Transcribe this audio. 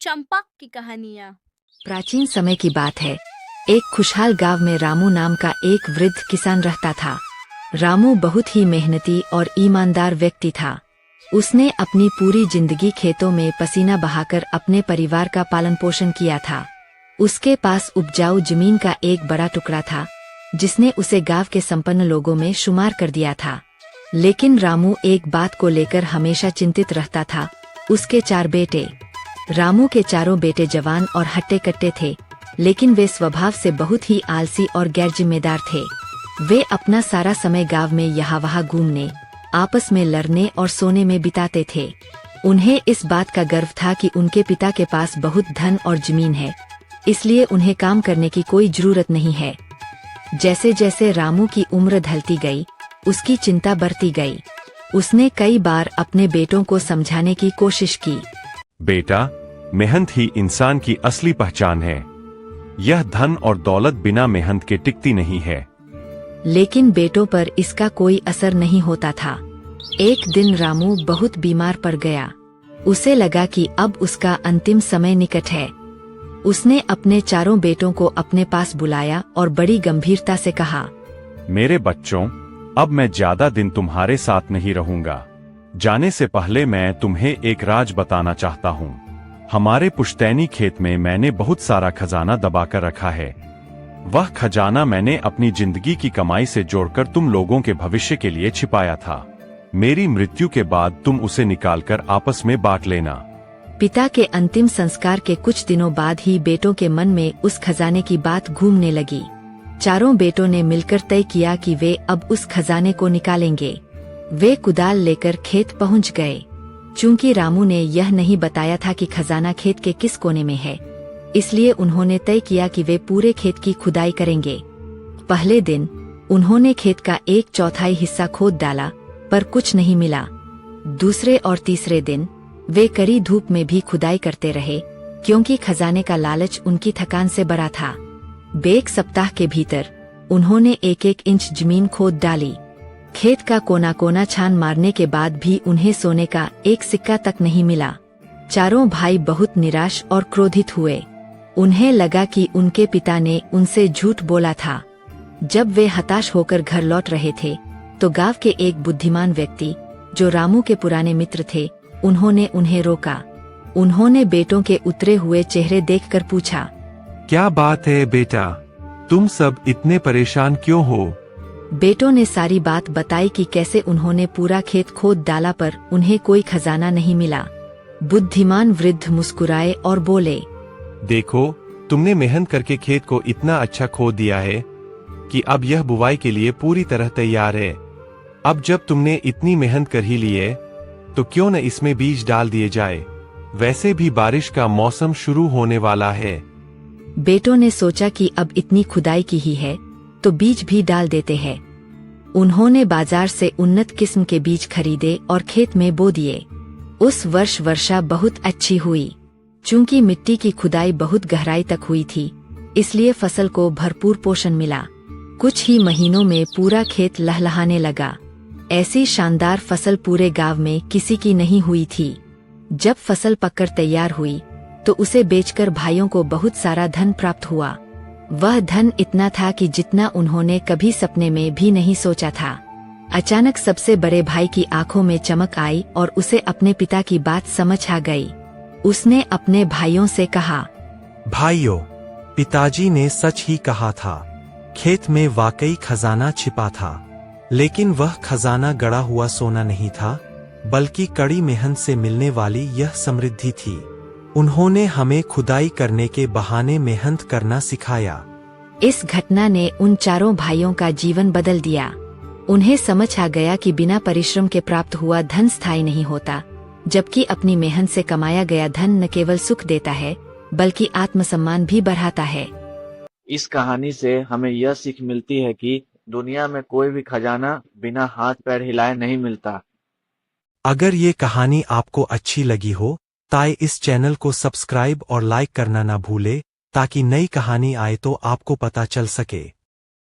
चंपा की कहानियाँ। प्राचीन समय की बात है। एक खुशहाल गांव में रामू नाम का एक वृद्ध किसान रहता था। रामू बहुत ही मेहनती और ईमानदार व्यक्ति था। उसने अपनी पूरी जिंदगी खेतों में पसीना बहाकर अपने परिवार का पालन पोषण किया था। उसके पास उपजाऊ जमीन का एक बड़ा टुकड़ा था, जिसने उसे गांव के संपन्न लोगों में शुमार कर दिया था। लेकिन रामू एक बात को लेकर हमेशा चिंतित रहता था। उसके 4 बेटे। रामू के चारों बेटे जवान और हट्टे कट्टे थे, लेकिन वे स्वभाव से बहुत ही आलसी और गैर जिम्मेदार थे। वे अपना सारा समय गांव में यहाँ वहाँ घूमने, आपस में लड़ने और सोने में बिताते थे। उन्हें इस बात का गर्व था कि उनके पिता के पास बहुत धन और जमीन है, इसलिए उन्हें काम करने की कोई जरूरत नहीं है। जैसे जैसे रामू की उम्र ढलती गई, उसकी चिंता बढ़ती गई। उसने कई बार अपने बेटों को समझाने की कोशिश की। बेटा, मेहनत ही इंसान की असली पहचान है। यह धन और दौलत बिना मेहनत के टिकती नहीं है। लेकिन बेटों पर इसका कोई असर नहीं होता था। एक दिन रामू बहुत बीमार पड़ गया। उसे लगा कि अब उसका अंतिम समय निकट है। उसने अपने चारों बेटों को अपने पास बुलाया और बड़ी गंभीरता से कहा, मेरे बच्चों, अब मैं ज्यादा दिन तुम्हारे साथ नहीं रहूंगा। जाने से पहले मैं तुम्हें एक राज बताना चाहता हूँ। हमारे पुश्तैनी खेत में मैंने बहुत सारा खजाना दबाकर रखा है। वह खजाना मैंने अपनी जिंदगी की कमाई से जोड़कर तुम लोगों के भविष्य के लिए छिपाया था। मेरी मृत्यु के बाद तुम उसे निकालकर आपस में बांट लेना। पिता के अंतिम संस्कार के कुछ दिनों बाद ही बेटों के मन में उस खजाने की बात घूमने लगी। चारों बेटों ने मिलकर तय किया कि वे अब उस खजाने को निकालेंगे। वे कुदाल लेकर खेत पहुंच गए। चूंकि रामू ने यह नहीं बताया था कि खजाना खेत के किस कोने में है, इसलिए उन्होंने तय किया कि वे पूरे खेत की खुदाई करेंगे। पहले दिन उन्होंने खेत का 1/4 हिस्सा खोद डाला, पर कुछ नहीं मिला। दूसरे और तीसरे दिन वे कड़ी धूप में भी खुदाई करते रहे, क्योंकि खजाने का लालच उनकी थकान से बड़ा था। 1 सप्ताह के भीतर उन्होंने 1-1 इंच जमीन खोद डाली। खेत का कोना कोना छान मारने के बाद भी उन्हें सोने का एक सिक्का तक नहीं मिला। चारों भाई बहुत निराश और क्रोधित हुए। उन्हें लगा कि उनके पिता ने उनसे झूठ बोला था। जब वे हताश होकर घर लौट रहे थे, तो गांव के एक बुद्धिमान व्यक्ति, जो रामू के पुराने मित्र थे, उन्होंने उन्हें रोका। उन्होंने बेटों के उतरे हुए चेहरे देखकर पूछा, क्या बात है बेटा, तुम सब इतने परेशान क्यों हो? बेटों ने सारी बात बताई कि कैसे उन्होंने पूरा खेत खोद डाला पर उन्हें कोई खजाना नहीं मिला। बुद्धिमान वृद्ध मुस्कुराए और बोले, देखो, तुमने मेहनत करके खेत को इतना अच्छा खोद दिया है कि अब यह बुवाई के लिए पूरी तरह तैयार है। अब जब तुमने इतनी मेहनत कर ही ली है, तो क्यों न इसमें बीज डाल दिए जाए। वैसे भी बारिश का मौसम शुरू होने वाला है। बेटों ने सोचा कि अब इतनी खुदाई की ही है, तो बीज भी डाल देते हैं। उन्होंने बाजार से उन्नत किस्म के बीज खरीदे और खेत में बो दिए। उस वर्ष वर्षा बहुत अच्छी हुई। चूंकि मिट्टी की खुदाई बहुत गहराई तक हुई थी, इसलिए फसल को भरपूर पोषण मिला। कुछ ही महीनों में पूरा खेत लहलहाने लगा। ऐसी शानदार फसल पूरे गांव में किसी की नहीं हुई थी। जब फसल पककर तैयार हुई, तो उसे बेचकर भाइयों को बहुत सारा धन प्राप्त हुआ। वह धन इतना था कि जितना उन्होंने कभी सपने में भी नहीं सोचा था। अचानक सबसे बड़े भाई की आंखों में चमक आई और उसे अपने पिता की बात समझ आ गई। उसने अपने भाइयों से कहा, भाइयों, पिताजी ने सच ही कहा था। खेत में वाकई खजाना छिपा था, लेकिन वह खजाना गड़ा हुआ सोना नहीं था, बल्कि कड़ी मेहनत से मिलने वाली यह समृद्धि थी। उन्होंने हमें खुदाई करने के बहाने मेहनत करना सिखाया। इस घटना ने उन चारों भाइयों का जीवन बदल दिया। उन्हें समझ आ गया कि बिना परिश्रम के प्राप्त हुआ धन स्थायी नहीं होता, जबकि अपनी मेहनत से कमाया गया धन न केवल सुख देता है, बल्कि आत्मसम्मान भी बढ़ाता है। इस कहानी से हमें यह सीख मिलती है कि दुनिया में कोई भी खजाना बिना हाथ पैर हिलाए नहीं मिलता। अगर ये कहानी आपको अच्छी लगी हो, तो इस चैनल को सब्सक्राइब और लाइक करना ना भूले, ताकि नई कहानी आए तो आपको पता चल सके।